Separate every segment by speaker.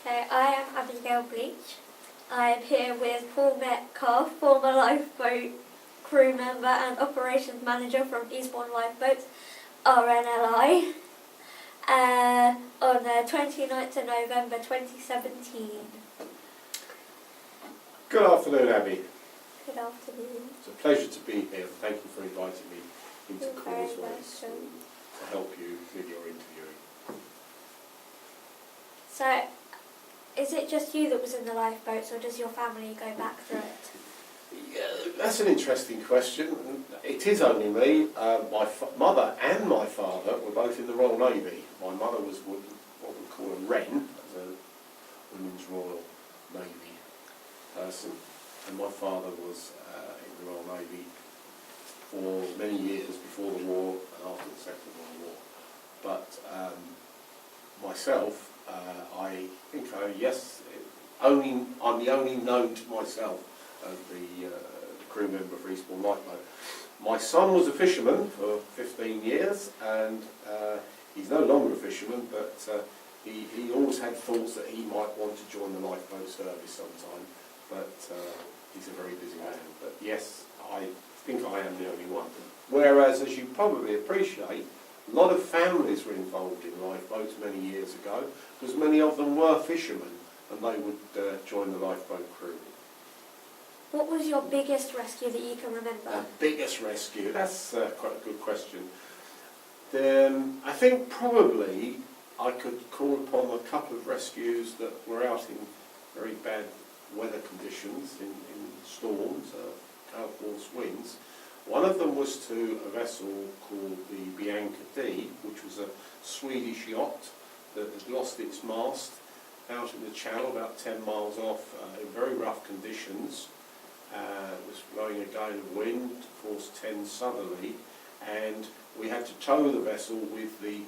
Speaker 1: Okay, I am Abigail Bleach. I am here with Paul Metcalf, former lifeboat crew member and operations manager from Eastbourne Lifeboats, RNLI, on the 29th of November 2017.
Speaker 2: Good afternoon, Abby.
Speaker 1: Good afternoon.
Speaker 2: It's a pleasure to be here. Thank you for inviting me into
Speaker 1: You're very
Speaker 2: Causeway
Speaker 1: welcome.
Speaker 2: to help you with your interviewing.
Speaker 1: So, is it just you that was in the lifeboats, or does your family go back through it?
Speaker 2: Yeah, that's an interesting question. It is only me. My mother and my father were both in the Royal Navy. My mother was what we call a Wren, as a Women's Royal Navy person, and my father was in the Royal Navy for many years before the war and after the Second World War. But myself, I think I'm the only known to myself as the crew member for Eastbourne Lifeboat. My son was a fisherman for 15 years, and he's no longer a fisherman, but he always had thoughts that he might want to join the lifeboat service sometime, but he's a very busy man. But yes, I think I am the only one. Whereas, as you probably appreciate, a lot of families were involved in lifeboats many years ago, because many of them were fishermen, and they would join the lifeboat crew.
Speaker 1: What was your biggest rescue that you can remember?
Speaker 2: Biggest rescue? That's quite a good question. I think probably I could call upon a couple of rescues that were out in very bad weather conditions, in storms, gale force winds. One of them was to a vessel called the Bianca D, which was a Swedish yacht that had lost its mast out in the channel about 10 miles off in very rough conditions. It was blowing a gale of wind, force 10 southerly, and we had to tow the vessel with the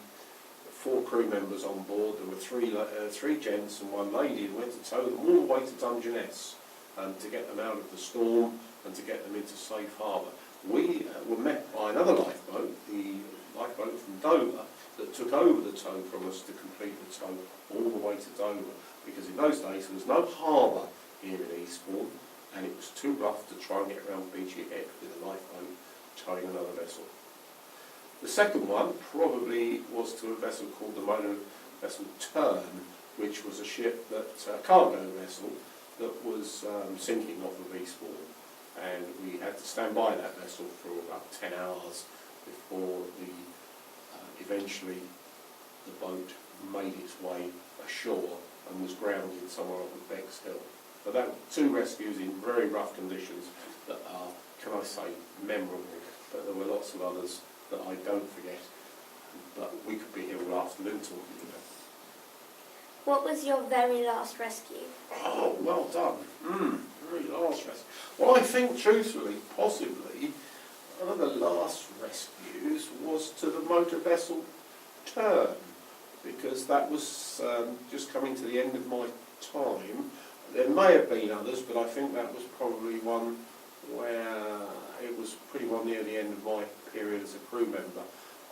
Speaker 2: 4 crew members on board. There were three gents and 1 lady, and we had to tow them all the way to Dungeness to get them out of the storm and to get them into safe harbour. We were met by another lifeboat, the lifeboat from Dover, that took over the tow from us to complete the tow all the way to Dover, because in those days there was no harbour here in Eastbourne, and it was too rough to try and get around Beachy Head with a lifeboat towing another vessel. The second one probably was to a vessel called the motor vessel Turn, which was a ship a cargo vessel that was sinking off of Eastbourne, and we had to stand by that vessel for about 10 hours before eventually the boat made its way ashore and was grounded somewhere up at Bexhill. But that were 2 rescues in very rough conditions that are, can I say, memorable. But there were lots of others that I don't forget. But we could be here all afternoon talking about.
Speaker 1: What was your very last rescue?
Speaker 2: Oh, well done. Very last rescue. Well, I think, truthfully, possibly, one of the last rescues was to the motor vessel Turn, because that was just coming to the end of my time. There may have been others, but I think that was probably one where it was pretty well near the end of my period as a crew member.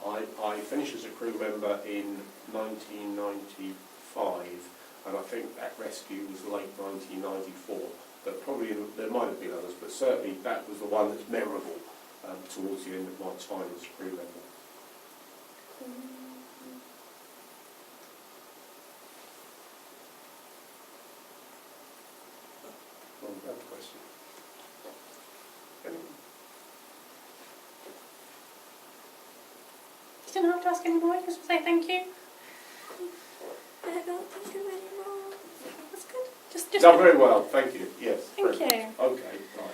Speaker 2: I finished as a crew member in 1995, and I think that rescue was late 1994. But probably there might have been others, but certainly that was the one that's memorable towards the end of my time as a crew member. Well, another question. Anyone?
Speaker 3: You don't have to ask any more, you just say thank you.
Speaker 1: I don't think of any more.
Speaker 3: That's good. Just
Speaker 2: No, very well, thank you. Yes.
Speaker 3: Thank
Speaker 2: very
Speaker 3: you.
Speaker 2: much. Okay, right.